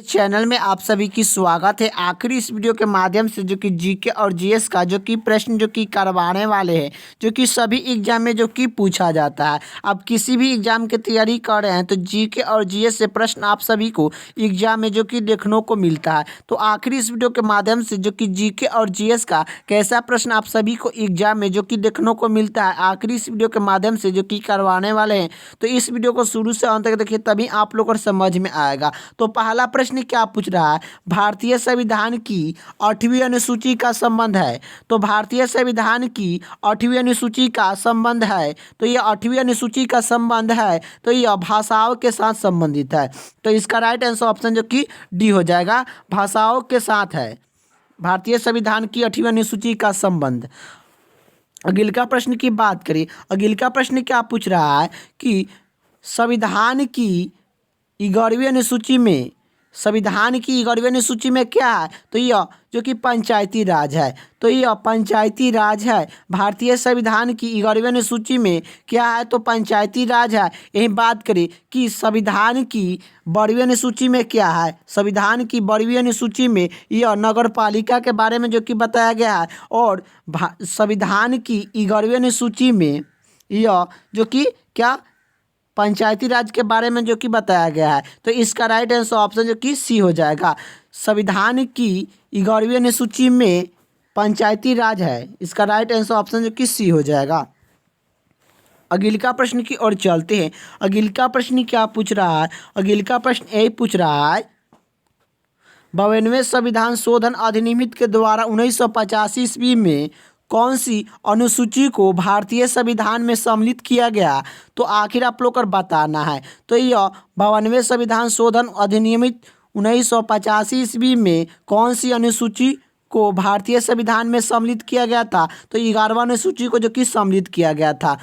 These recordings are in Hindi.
चैनल में आप सभी की स्वागत है। आखिरी इस वीडियो के माध्यम से जो कि जीके और जीएस का जो कि प्रश्न जो कि करवाने वाले हैं, जो कि सभी एग्जाम में जो कि पूछा जाता है। आप किसी भी एग्जाम की तैयारी कर रहे हैं तो जीके और जीएस से प्रश्न आप सभी को एग्जाम में जो कि देखने को मिलता है। तो आखिरी इस वीडियो के माध्यम से जो कि जीके और जीएस का कैसा प्रश्न आप सभी को एग्जाम में जो कि देखने को मिलता है, आखिरी इस वीडियो के माध्यम से जो कि करवाने वाले हैं। तो इस वीडियो को शुरू से अंत तक देखिए, तभी आप लोग को समझ में आएगा। तो पहला प्रश्न क्या पूछ रहा है, भारतीय संविधान की 8वीं अनुसूची का संबंध है। तो भारतीय संविधान की 8वीं अनुसूची का संबंध है, तो ये 8वीं अनुसूची का संबंध है, तो यह भाषाओं के साथ संबंधित है। तो इसका राइट आंसर ऑप्शन जो कि डी हो जाएगा, भाषाओं के साथ है भारतीय संविधान की 8वीं अनुसूची का संबंध। अगिल का प्रश्न की बात करें, अगिल का प्रश्न क्या पूछ रहा है कि संविधान की 11वीं अनुसूची में, संविधान की 11वीं अनुसूची में क्या है, तो यह जो कि पंचायती राज है। तो यह पंचायती राज है। भारतीय संविधान की 11वीं अनुसूची में क्या है, तो पंचायती राज है। यही बात करें कि संविधान की 12वीं अनुसूची में क्या है, संविधान की 12वीं अनुसूची में यह नगर पालिका के बारे में जो कि बताया गया है, और संविधान की 11वीं अनुसूची में यह जो कि क्या, पंचायती राज के बारे में जो कि बताया गया है। तो इसका राइट आंसर ऑप्शन जो कि सी हो जाएगा, संविधान की 11वीं अनुसूची में पंचायती राज है। इसका राइट आंसर ऑप्शन जो कि सी हो जाएगा। अगिल का प्रश्न की ओर चलते हैं। अगिल का प्रश्न क्या पूछ रहा है, अगिल का प्रश्न यही पूछ रहा है, 92वें संविधान शोधन अधिनियम के द्वारा 1985 ईस्वी में कौन सी अनुसूची को भारतीय संविधान में सम्मिलित किया गया। तो आखिर आप लोग को बताना है। तो यह 92वें संविधान शोधन अधिनियम 1985 ईस्वी में कौन सी अनुसूची को भारतीय संविधान में सम्मिलित किया गया था। तो 11वां अनुसूची को जो कि सम्मिलित किया गया था,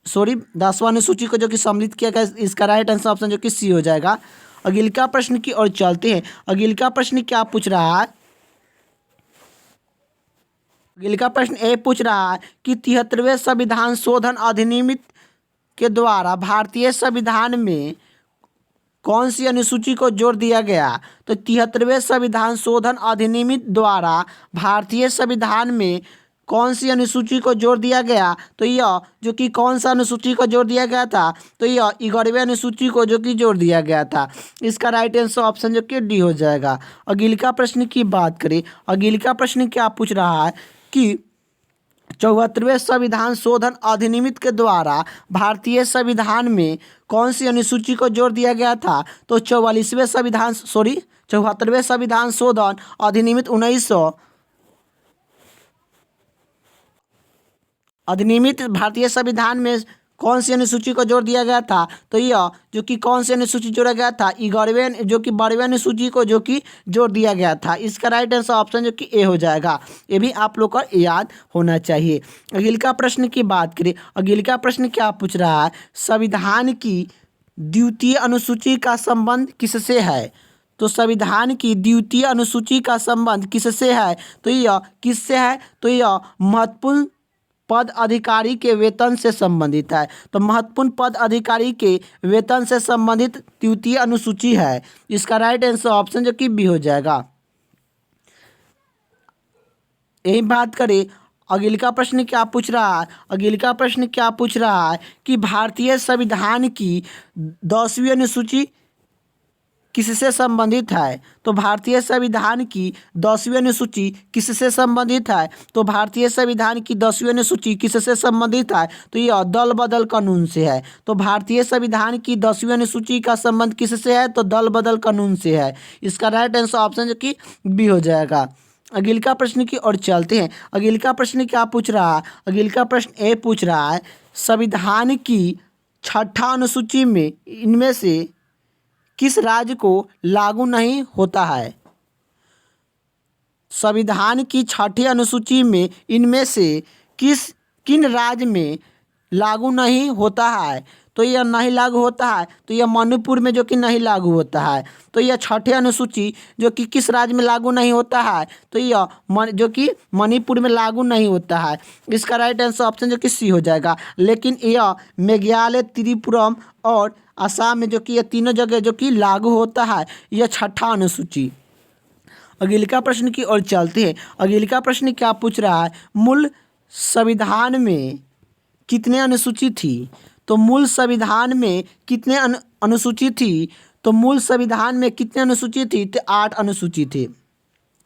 10वां अनुसूची को जो कि सम्मिलित किया गया। इसका राइट आंसर ऑप्शन जो कि सी हो जाएगा। अगिल का प्रश्न की ओर चलते हैं। अगिल का प्रश्न क्या पूछ रहा है, अगिल का प्रश्न ये पूछ रहा है कि 73वें संविधान शोधन अधिनियम के द्वारा भारतीय संविधान में कौन सी अनुसूची को जोड़ दिया गया। तो 73वें संविधान शोधन अधिनियम द्वारा भारतीय संविधान में कौन सी अनुसूची को जोड़ दिया गया। तो यह जो कि कौन सा अनुसूची को जोड़ दिया गया था, तो यह 11वीं अनुसूची को जो कि जोड़ दिया गया था। इसका राइट आंसर ऑप्शन जो कि डी हो जाएगा। अगिल का प्रश्न की बात करें, अगिल का प्रश्न क्या पूछ रहा है कि 74वें संविधान शोधन अधिनियम के द्वारा भारतीय संविधान में कौन सी अनुसूची को जोड़ दिया गया था। तो 74वें संविधान शोधन अधिनियम भारतीय संविधान में कौन सी अनुसूची को जोड़ दिया गया था। तो यह जो कि कौन सी अनुसूची जोड़ा गया था, 11वें जो कि 12वें अनुसूची को जो कि जोड़ दिया गया था। इसका राइट आंसर ऑप्शन जो कि ए हो जाएगा। ये भी आप लोग को याद होना चाहिए। अगिल का प्रश्न की बात करें, अगिल का प्रश्न क्या पूछ रहा है, संविधान की 2वीं अनुसूची का संबंध किससे है। तो संविधान की 2वीं अनुसूची का संबंध किससे है, तो यह किससे है, तो यह महत्वपूर्ण पद अधिकारी के वेतन से संबंधित है। तो महत्वपूर्ण पद अधिकारी के वेतन से संबंधित 2वीं अनुसूची है। इसका राइट आंसर ऑप्शन जो कि बी हो जाएगा। यही बात करें, अगिल का प्रश्न क्या पूछ रहा है, अगिल का प्रश्न क्या पूछ रहा है कि भारतीय संविधान की 10वीं अनुसूची किससे संबंधित है। तो भारतीय संविधान की 10वीं अनुसूची किससे संबंधित है, तो भारतीय संविधान की 10वीं अनुसूची किससे संबंधित है, तो यह दल बदल कानून से है। तो भारतीय संविधान की 10वीं अनुसूची का संबंध किससे है, तो दल बदल कानून से है। इसका राइट आंसर ऑप्शन जो कि बी हो जाएगा। अगिल का प्रश्न की ओर चलते हैं। अगिल का प्रश्न क्या पूछ रहा है, अगिल का प्रश्न ये पूछ रहा है, संविधान की 6ठा अनुसूची में इनमें से किस राज्य को लागू नहीं होता है। संविधान की 6ठी अनुसूची में इनमें से किन राज्य में लागू नहीं होता है। तो तो यह नहीं लागू होता है, तो यह मणिपुर में जो कि नहीं लागू होता है। तो यह छठे अनुसूची जो कि किस राज्य में लागू नहीं होता है, तो यह जो कि मणिपुर में लागू नहीं होता है। इसका राइट आंसर ऑप्शन जो कि सी हो जाएगा। लेकिन यह मेघालय, त्रिपुरम और असम में जो कि ये तीनों जगह जो कि लागू होता है। यह छठा अनुसूची। अगला प्रश्न की ओर चलते हैं। अगला प्रश्न क्या पूछ रहा है, मूल संविधान में कितने अनुसूची थी? तो मूल संविधान में कितने अनुसूची थी? तो मूल संविधान में कितने अनुसूची थी? तो 8 अनुसूची थी।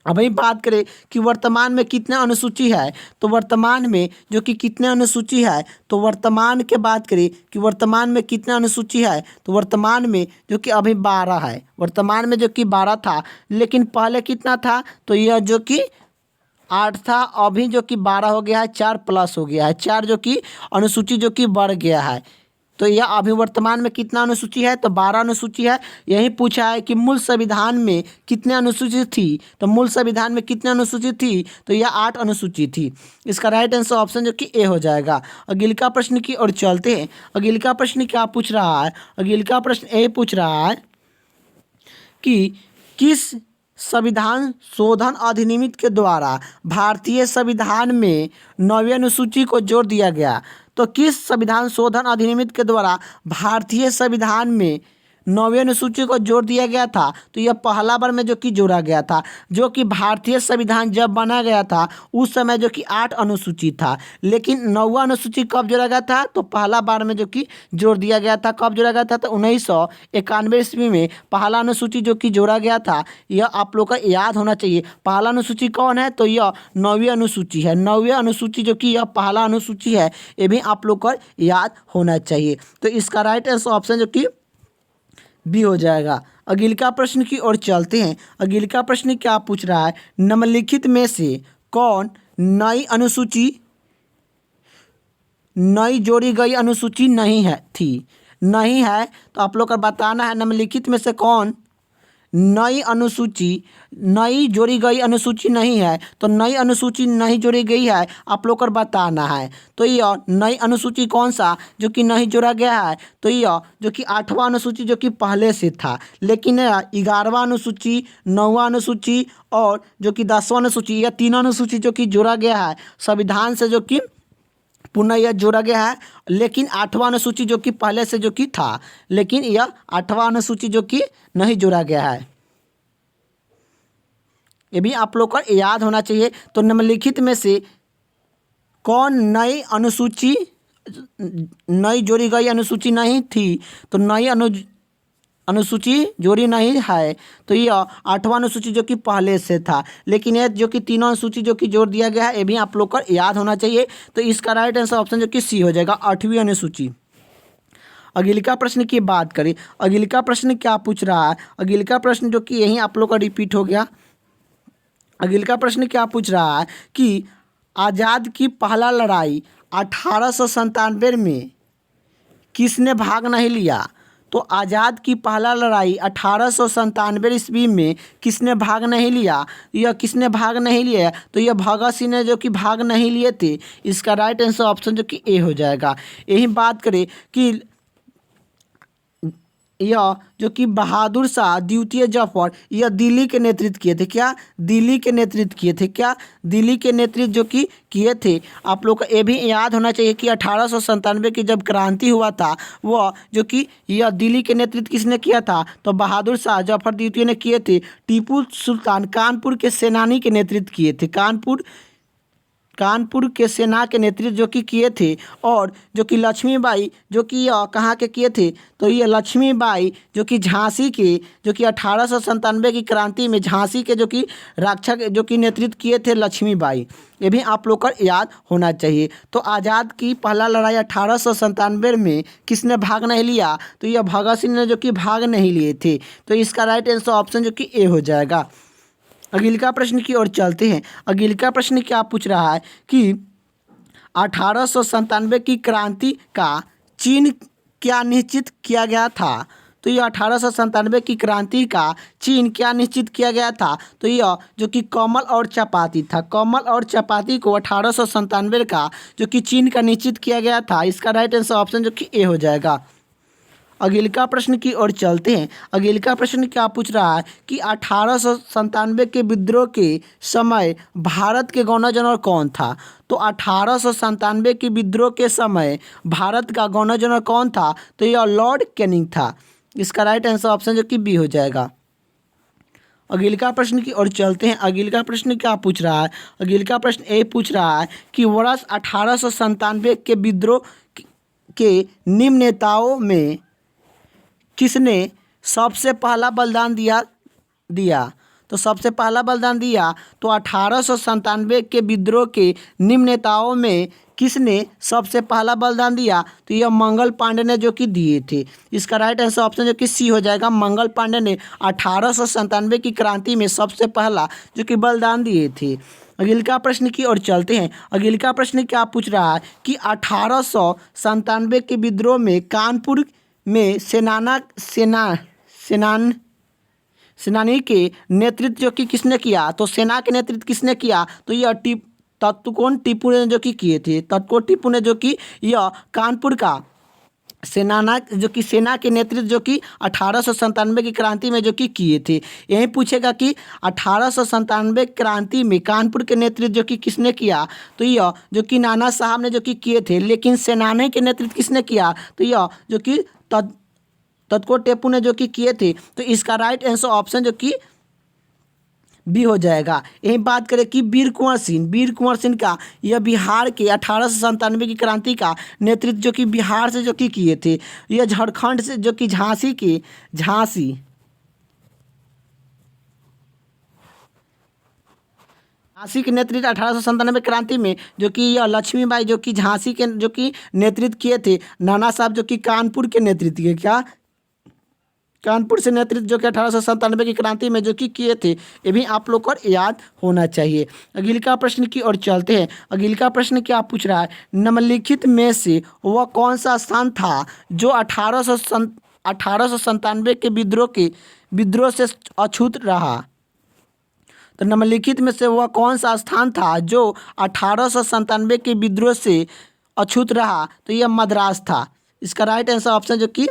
अब वही बात करें कि वर्तमान में कितने अनुसूची है, तो वर्तमान में जो कि कितने अनुसूची है, तो वर्तमान के बात करें कि वर्तमान में कितने अनुसूची है, तो वर्तमान में जो कि अभी 12 है। वर्तमान में जो कि 12 था, लेकिन पहले कितना था, तो यह जो कि 8 था, अभी जो कि 12 हो गया है, 4 प्लस हो गया है, 4 जो कि अनुसूची जो कि बढ़ गया है। तो यह अभी वर्तमान में कितना अनुसूची है, तो 12 अनुसूची है। यही पूछा है कि मूल संविधान में कितने अनुसूची थी, तो मूल संविधान में कितने अनुसूची थी, तो यह 8 अनुसूची थी। इसका राइट आंसर ऑप्शन जो कि ए हो जाएगा। अगला प्रश्न की ओर चलते हैं। अगला प्रश्न क्या पूछ रहा है, अगला प्रश्न ए पूछ रहा है कि किस संविधान शोधन अधिनियम के द्वारा भारतीय संविधान में 9वीं अनुसूची को जोड़ दिया गया? तो किस संविधान शोधन अधिनियम के द्वारा भारतीय संविधान में 9वीं अनुसूची को जोड़ दिया गया था? तो यह पहला बार में जो कि जोड़ा गया था, जो कि भारतीय संविधान जब बना गया था उस समय जो कि 8 अनुसूची था। लेकिन 9वां अनुसूची कब जोड़ा गया था, तो पहला बार में जो कि जोड़ दिया गया था। कब जोड़ा गया था, तो 1991 ईस्वी में पहला अनुसूची जो कि जोड़ा गया था। यह आप लोग का याद होना चाहिए। पहला अनुसूची कौन है, तो यह 9वीं अनुसूची है। 9वीं अनुसूची जो कि यह पहला अनुसूची है, ये भी आप लोग को याद होना चाहिए। तो इसका राइट आंसर ऑप्शन जो कि बी हो जाएगा। अगला प्रश्न की ओर चलते हैं। अगला प्रश्न क्या पूछ रहा है, निम्नलिखित में से कौन नई अनुसूची, नई जोड़ी गई अनुसूची नहीं है थी? नहीं है, तो आप लोग को बताना है निम्नलिखित में से कौन नई अनुसूची, नई जोड़ी गई अनुसूची नहीं है। तो नई अनुसूची नहीं जोड़ी गई है, आप लोग को बताना है। तो यह नई अनुसूची कौन सा जो कि नहीं जोड़ा गया है, तो यह जो कि 8वां अनुसूची जो कि पहले से था। लेकिन 11वां अनुसूची, 9वां अनुसूची और जो कि 10वां अनुसूची, यह तीनों अनुसूची जो कि जोड़ा गया है संविधान से, जो कि पुनः यह जोड़ा गया है। लेकिन 8वां अनुसूची जो कि पहले से जो कि था, लेकिन यह 8वां अनुसूची जो कि नहीं जोड़ा गया है। ये भी आप लोग को याद होना चाहिए। तो निम्नलिखित में से कौन नई अनुसूची, नई जोड़ी गई अनुसूची नहीं थी? तो नई अनुसूची जोड़ी नहीं है, तो यह 8वां अनुसूची जो कि पहले से था। लेकिन यह जो कि तीनों अनुसूची जो कि जोड़ दिया गया है, ये भी आप लोग को याद होना चाहिए। तो इसका राइट आंसर ऑप्शन जो कि सी हो जाएगा, 8वीं अनुसूची। अगला प्रश्न की बात करें। अगला प्रश्न क्या पूछ रहा है, अगला प्रश्न जो कि यही आप लोग का रिपीट हो गया। अगला प्रश्न क्या पूछ रहा है कि आज़ाद की पहला लड़ाई 1897 में किसने भाग नहीं लिया? तो आज़ाद की पहला लड़ाई 1897 ईस्वी में किसने भाग नहीं लिया? यह किसने भाग नहीं लिया, तो यह भगत सिंह ने जो कि भाग नहीं लिए थे। इसका राइट आंसर ऑप्शन जो कि ए हो जाएगा। यही बात करें कि यह जो कि बहादुर शाह द्वितीय जफर, यह दिल्ली के नेतृत्व किए थे। क्या दिल्ली के नेतृत्व किए थे? क्या दिल्ली के नेतृत्व जो कि किए थे। आप लोग को ये भी याद होना चाहिए कि 1897 की जब क्रांति हुआ था, वह जो कि यह दिल्ली के नेतृत्व किसने किया था, तो बहादुर शाह जफर द्वितीय ने किए थे। टीपू सुल्तान कानपुर के सेनानी के नेतृत्व किए थे। कानपुर के सेना के नेतृत्व जो कि किए थे। और जो कि लक्ष्मीबाई जो कि कहाँ के किए थे, तो ये लक्ष्मीबाई जो कि झांसी के, जो कि 1897 की क्रांति में झांसी के जो कि रक्षक जो कि नेतृत्व किए थे लक्ष्मीबाई। ये भी आप लोग को याद होना चाहिए। तो आज़ाद की पहला लड़ाई 1897 में किसने भाग नहीं लिया, तो यह भगत सिंह ने जो कि भाग नहीं लिए थे। तो इसका राइट आंसर ऑप्शन जो कि ए हो जाएगा। अगला प्रश्न की ओर चलते हैं। अगला प्रश्न क्या पूछ रहा है कि 1897 की क्रांति का चिन्ह क्या निश्चित किया गया था? तो यह 1897 की क्रांति का चिन्ह क्या निश्चित किया गया था? तो यह जो कि कमल और चपाती था। कमल और चपाती को 1897 का जो कि चिन्ह का निश्चित किया गया था। इसका राइट आंसर ऑप्शन जो कि ए हो जाएगा। अगला प्रश्न की ओर चलते हैं। अगला प्रश्न क्या पूछ रहा है कि 1897 के विद्रोह के समय भारत के गवर्नर जनरल कौन था। तो 1897 के विद्रोह के समय भारत का गवर्नर जनरल कौन था, तो यह लॉर्ड कैनिंग था। इसका राइट आंसर ऑप्शन जो कि बी हो जाएगा। अगला प्रश्न की ओर चलते हैं। अगला प्रश्न क्या पूछ रहा है, अगला प्रश्न ये पूछ रहा है कि वर्ष 1897 के विद्रोह के निम्न नेताओं में किसने सबसे पहला बलिदान दिया। तो सबसे पहला बलिदान दिया तो 1897 के विद्रोह के निम्न नेताओं में किसने सबसे पहला बलिदान दिया, तो यह मंगल पांडे ने जो कि दिए थे। इसका राइट आंसर ऑप्शन जो कि सी हो जाएगा। मंगल पांडे ने 1897 की क्रांति में सबसे पहला जो कि बलिदान दिए थे। अगला प्रश्न की ओर चलते हैं। अगला प्रश्न क्या पूछ रहा है कि 1897 के विद्रोह में कानपुर में सेनानी के नेतृत्व जो कि किसने किया, तो सेना के नेतृत्व किसने किया, तो यह तत्कोन टीपू ने जो कि किए थे। तत्कोन टीपू ने जो कि यह कानपुर का सेना के नेतृत्व जो कि 1897 की क्रांति में जो कि किए थे। यही पूछेगा कि 1897 क्रांति में कानपुर के नेतृत्व जो कि किसने किया, तो यह जो कि नाना साहब ने जो कि किए थे। लेकिन सेनानी के नेतृत्व किसने किया, तो यह जो कि तत्कोन टीपू ने जो कि किए थे। तो इसका राइट आंसर ऑप्शन जो कि बी हो जाएगा। यही बात करें कि वीर कुंवर सिंह का यह बिहार के 1897 की क्रांति का नेतृत्व जो कि बिहार से जो कि किए थे। यह झारखंड से जो कि झांसी के नेतृत्व 1897 क्रांति में जो कि यह लक्ष्मीबाई जो कि झांसी के जो कि नेतृत्व किए थे। नाना साहब जो कि कानपुर के नेतृत्व किए, कानपुर से नेतृत्व जो कि 1897 की क्रांति में जो कि किए थे। ये भी आप लोग को याद होना चाहिए। अगला प्रश्न की ओर चलते हैं। अगला प्रश्न क्या पूछ रहा है, निम्नलिखित में से वह कौन सा स्थान था जो 1897 के विद्रोह से अछूत रहा। तो निम्नलिखित में से वह कौन सा स्थान था जो 1897 के विद्रोह से अछूत रहा, तो यह मद्रास था। इसका राइट आंसर ऑप्शन जो कि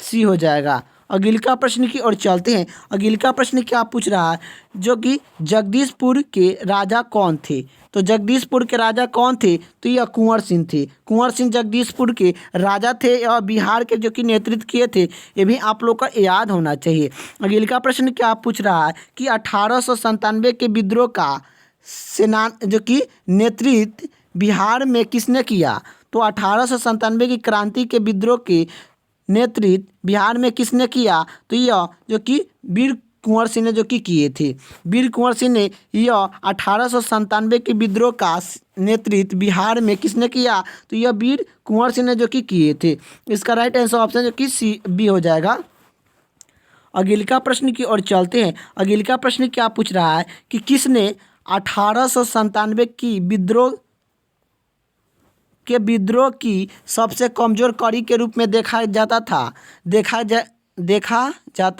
सी हो जाएगा। अगला प्रश्न की ओर चलते हैं। अगला प्रश्न क्या पूछ रहा है, जो कि जगदीशपुर के राजा कौन थे। तो जगदीशपुर के राजा कौन थे, तो यह कुंवर सिंह थे। कुंवर सिंह जगदीशपुर के राजा थे और बिहार के जो कि नेतृत्व किए थे। ये भी आप लोग को याद होना चाहिए। अगला प्रश्न क्या पूछ रहा है कि 1897 के विद्रोह का जो कि नेतृत्व बिहार में किसने किया। तो 1897 की क्रांति के विद्रोह के नेतृत्व बिहार में किसने किया, तो यह जो कि वीर कुंवर सिंह ने जो कि किए थे। वीर कुंवर सिंह ने यह 1897 के विद्रोह का नेतृत्व बिहार में किसने किया, तो यह वीर कुंवर सिंह ने जो कि किए थे। इसका राइट आंसर ऑप्शन जो कि सी बी हो जाएगा। अगला प्रश्न की ओर चलते हैं। अगला प्रश्न क्या पूछ रहा है कि किसने 1897 की विद्रोह की सबसे कमज़ोर कड़ी के रूप में देखा जाता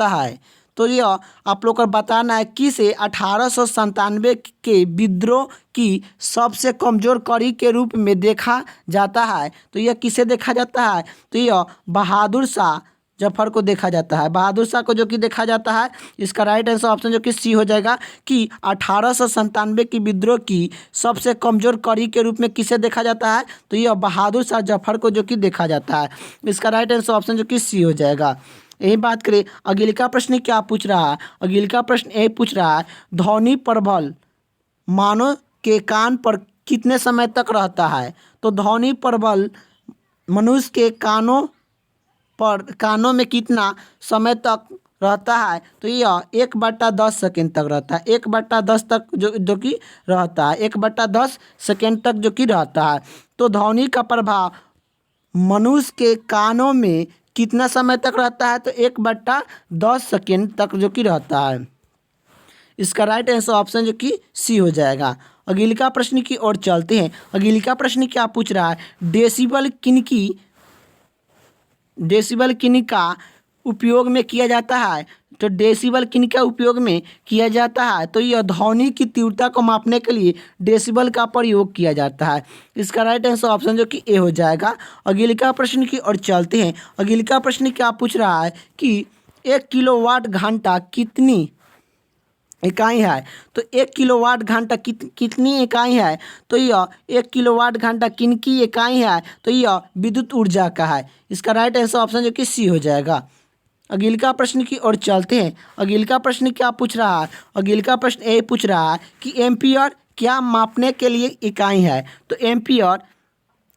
है। तो यह आप लोग को बताना है कि से 1897 के विद्रोह की सबसे कमज़ोर कड़ी के रूप में देखा जाता है। तो यह किसे देखा जाता है, तो यह बहादुर शाह जफर को देखा जाता है। बहादुर शाह को जो कि देखा जाता है। इसका राइट आंसर ऑप्शन जो कि सी हो जाएगा कि 1897 की विद्रोह की सबसे कमज़ोर कड़ी के रूप में किसे देखा जाता है, तो यह बहादुर शाह जफर को जो कि देखा जाता है। इसका राइट आंसर ऑप्शन जो कि सी हो जाएगा। यही बात करें अगला प्रश्न क्या पूछ रहा है। अगला प्रश्न ये पूछ रहा है, ध्वनि प्रबल मानव के कान पर कितने समय तक रहता है। तो ध्वनि प्रबल मनुष्य के कानों में कितना समय तक रहता है, तो यह 1/10 सेकेंड तक रहता है। 1/10 तक जो कि रहता है, 1/10 सेकेंड तक जो कि रहता है। तो ध्वनि का प्रभाव मनुष्य के कानों में कितना समय तक रहता है, तो 1/10 सेकेंड तक जो कि रहता है। इसका राइट आंसर ऑप्शन जो कि सी हो जाएगा। अगला प्रश्न की ओर चलते हैं। अगला प्रश्न क्या पूछ रहा है, डेसिबल किन का उपयोग में किया जाता है। तो डेसिबल किन का उपयोग में किया जाता है? तो यह ध्वनि की तीव्रता को मापने के लिए डेसिबल का प्रयोग किया जाता है। इसका राइट आंसर ऑप्शन जो कि ए हो जाएगा। अगले का प्रश्न की ओर चलते हैं। अगले का प्रश्न क्या पूछ रहा है कि 1 किलोवाट घंटा कितनी इकाई है? तो 1 किलोवाट घंटा कितनी इकाई है? तो यह 1 किलोवाट घंटा किन की इकाई है? तो यह विद्युत ऊर्जा का है। इसका राइट आंसर ऑप्शन जो कि सी हो जाएगा। अगले का प्रश्न की ओर चलते हैं। अगले का प्रश्न क्या पूछ रहा है? अगले का प्रश्न ये पूछ रहा है कि एम्पियर क्या मापने के लिए इकाई है? तो एम्पियर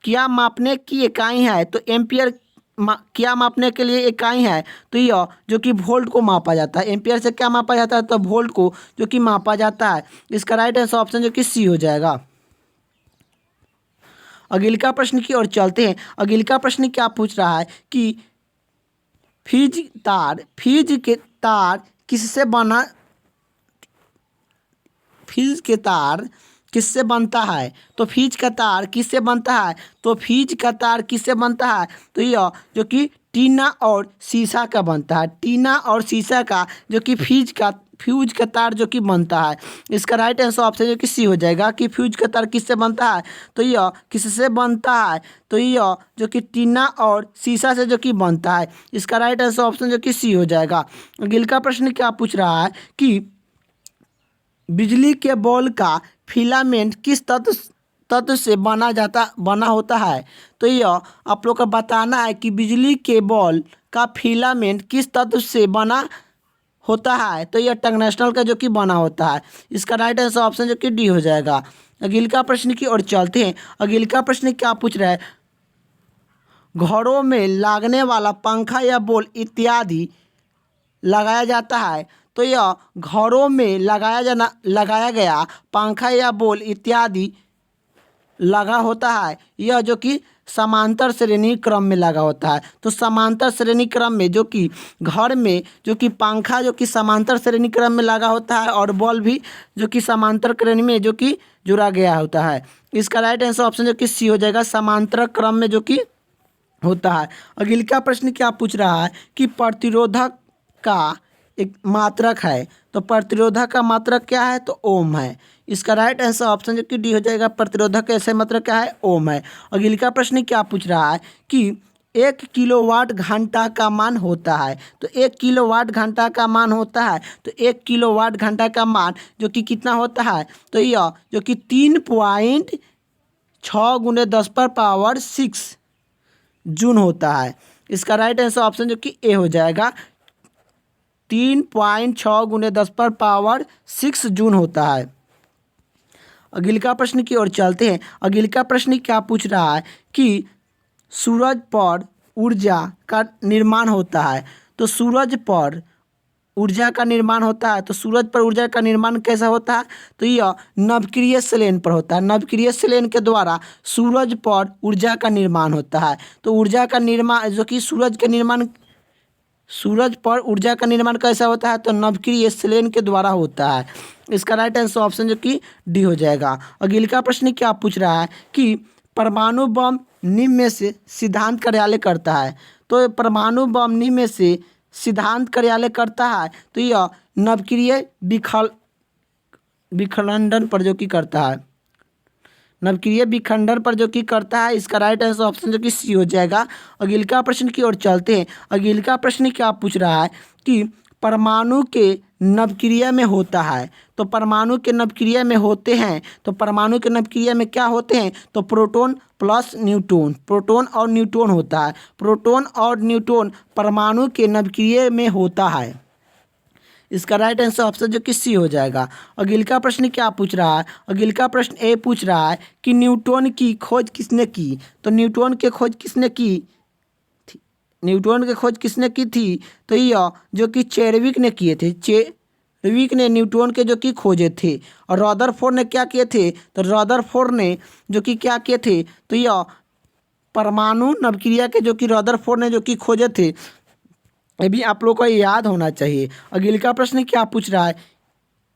क्या मापने की इकाई है? तो एम्पियर क्या मापने के लिए इकाई है? तो यह जो कि वोल्ट को मापा जाता है। एम्पियर से क्या मापा जाता है? तो वोल्ट को जो कि मापा जाता है। इसका राइट आंसर ऑप्शन जो कि सी हो जाएगा। अगले का प्रश्न की ओर चलते हैं। अगले का प्रश्न क्या पूछ रहा है कि फ्यूज के तार किससे बना फ्यूज के तार किससे बनता है? तो फ्यूज का तार किससे बनता है? तो फ्यूज का तार किससे बनता है? तो यह जो कि टीना और शीशा का बनता है। टीना और शीशा का जो कि फ्यूज का तार जो कि बनता है। इसका राइट आंसर ऑप्शन जो कि सी हो जाएगा कि फ्यूज का तार किससे बनता है? तो यह किससे बनता है? तो यह जो कि टीना और शीशा से जो कि बनता है। इसका राइट आंसर ऑप्शन जो कि सी हो जाएगा। अगले का प्रश्न क्या पूछ रहा है कि बिजली के बॉल का फिलामेंट किस तत्व से बना होता है? तो यह आप लोग को बताना है कि बिजली के बॉल का फिलामेंट किस तत्व से बना होता है? तो यह टंगस्टन का जो कि बना होता है। इसका राइट आंसर ऑप्शन जो कि डी हो जाएगा। अगले का प्रश्न की ओर चलते हैं। अगले का प्रश्न क्या पूछ रहा है? घरों में लगने वाला पंखा या बॉल इत्यादि लगाया जाता है। तो यह घरों में लगाया गया पंखा या बॉल इत्यादि लगा होता है। यह जो कि समांतर श्रेणी क्रम में लगा होता है। तो समांतर श्रेणी क्रम में जो कि घर में जो कि पंखा जो कि समांतर श्रेणी क्रम में लगा होता है और बॉल भी जो कि समांतर श्रेणी में जो कि जुड़ा गया होता है। इसका राइट आंसर ऑप्शन जो कि सी हो जाएगा, समांतर क्रम में जो कि होता है। अगले का प्रश्न क्या पूछ रहा है कि प्रतिरोधक का एक मात्रक है। तो प्रतिरोधक का मात्रक क्या है? तो ओम है। इसका राइट आंसर ऑप्शन जो कि डी हो जाएगा। प्रतिरोधक का ऐसे मात्रक क्या है? ओम है। अगले का प्रश्न क्या पूछ रहा है कि 1 किलोवाट घंटा का मान होता है। तो 1 किलोवाट घंटा का मान होता है। तो 1 किलोवाट घंटा का मान जो कि कितना होता है? तो यह जो कि 3.6 × 10⁻6 जून होता है। इसका राइट आंसर ऑप्शन जो कि ए हो जाएगा। 3.6 × 10⁻6 जून होता है। अगले का प्रश्न की ओर चलते हैं। अगले का प्रश्न क्या पूछ रहा है कि सूरज पर ऊर्जा का निर्माण होता है। तो सूरज पर ऊर्जा का निर्माण होता है। तो सूरज पर ऊर्जा का निर्माण कैसा होता है? तो यह नवक्रिय संलयन पर होता है। नवक्रिय संलयन के द्वारा सूरज पर ऊर्जा का निर्माण होता है। तो ऊर्जा का निर्माण जो कि सूरज पर ऊर्जा का निर्माण कैसा होता है? तो नवक्रिय संलयन के द्वारा होता है। इसका राइट आंसर ऑप्शन जो कि डी हो जाएगा। अगले का प्रश्न क्या पूछ रहा है कि परमाणु बम निम्न में से सिद्धांत कार्यालय करता है। तो परमाणु बम निम्न में से सिद्धांत कार्यालय करता है। तो यह नवक्रिय विखंडन पर जो कि करता है। नवक्रिय विखंडन पर जो कि करता है। इसका राइट आंसर ऑप्शन जो कि सी हो जाएगा। अगले का प्रश्न की ओर चलते हैं। अगले का प्रश्न क्या पूछ रहा है कि परमाणु के नवक्रिय में होता है। तो परमाणु के नवक्रिय में होते हैं। तो परमाणु के नवक्रिय में क्या होते हैं? तो प्रोटॉन प्लस न्यूट्रॉन, प्रोटॉन और न्यूट्रॉन होता है। प्रोटॉन और न्यूट्रॉन परमाणु के नवक्रिय में होता है। इसका राइट आंसर ऑप्शन जो कि सी हो जाएगा। अगले का प्रश्न क्या पूछ रहा है? अगले का प्रश्न ए पूछ रहा है कि न्यूट्रॉन की खोज किसने की? तो न्यूट्रॉन की खोज किसने की थी? न्यूट्रॉन की खोज किसने की थी? तो यह जो कि चेडविक ने किए थे। चेडविक ने न्यूट्रॉन के जो कि खोजे थे। और रदरफोर्ड ने क्या किए थे? तो रदरफोर्ड ने जो कि क्या किए थे? तो यह परमाणु नवक्रिया के जो कि रदरफोर्ड ने जो कि खोजे थे। ये भी आप लोग को याद होना चाहिए। अगले का प्रश्न क्या पूछ रहा है?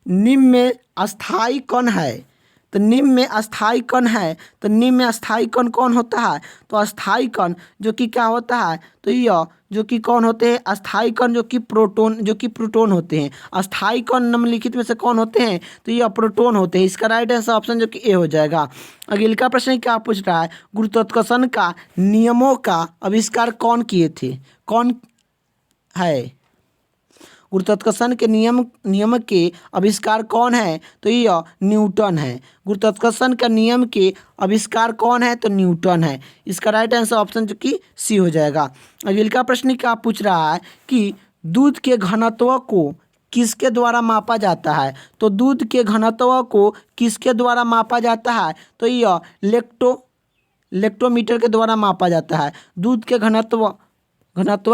निम्न में अस्थाई कण है। तो निम्न में अस्थाई कण है, तो निम्न में अस्थाई कण कौन होता है? तो अस्थाई कण जो कि क्या होता है? तो यह जो कि कौन होते हैं? अस्थाई कण जो कि प्रोटॉन होते हैं। अस्थाई कण निम्नलिखित में से कौन होते हैं? तो यह प्रोटॉन होते हैं। इसका राइट आंसर ऑप्शन जो कि ए हो जाएगा। अगले का प्रश्न क्या पूछ रहा है? गुरुत्वाकर्षण का नियमों का आविष्कार कौन किए थे? कौन है? गुरुत्वाकर्षण के नियम के आविष्कार कौन है? तो यह न्यूटन है। गुरुत्वाकर्षण का नियम के आविष्कार कौन है? तो न्यूटन है। इसका राइट आंसर ऑप्शन जो कि सी हो जाएगा। अगले का प्रश्न क्या पूछ रहा है कि दूध के घनत्व को किसके द्वारा मापा जाता है? तो दूध के घनत्व को किसके द्वारा मापा जाता है? तो यह लेक्टोमीटर के द्वारा मापा जाता है। दूध के घनत्व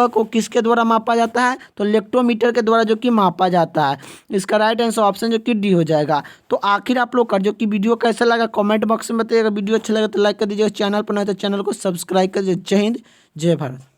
को किसके द्वारा मापा जाता है? तो लेक्टोमीटर के द्वारा जो कि मापा जाता है। इसका राइट आंसर ऑप्शन जो कि डी हो जाएगा। तो आखिर आप लोग का जो कि वीडियो कैसा लगा कमेंट बॉक्स में बताइएगा। वीडियो अच्छा लगा तो लाइक कर दीजिएगा, चैनल पर नहीं तो चैनल को सब्सक्राइब कर दीजिए। जय हिंद, जय भारत।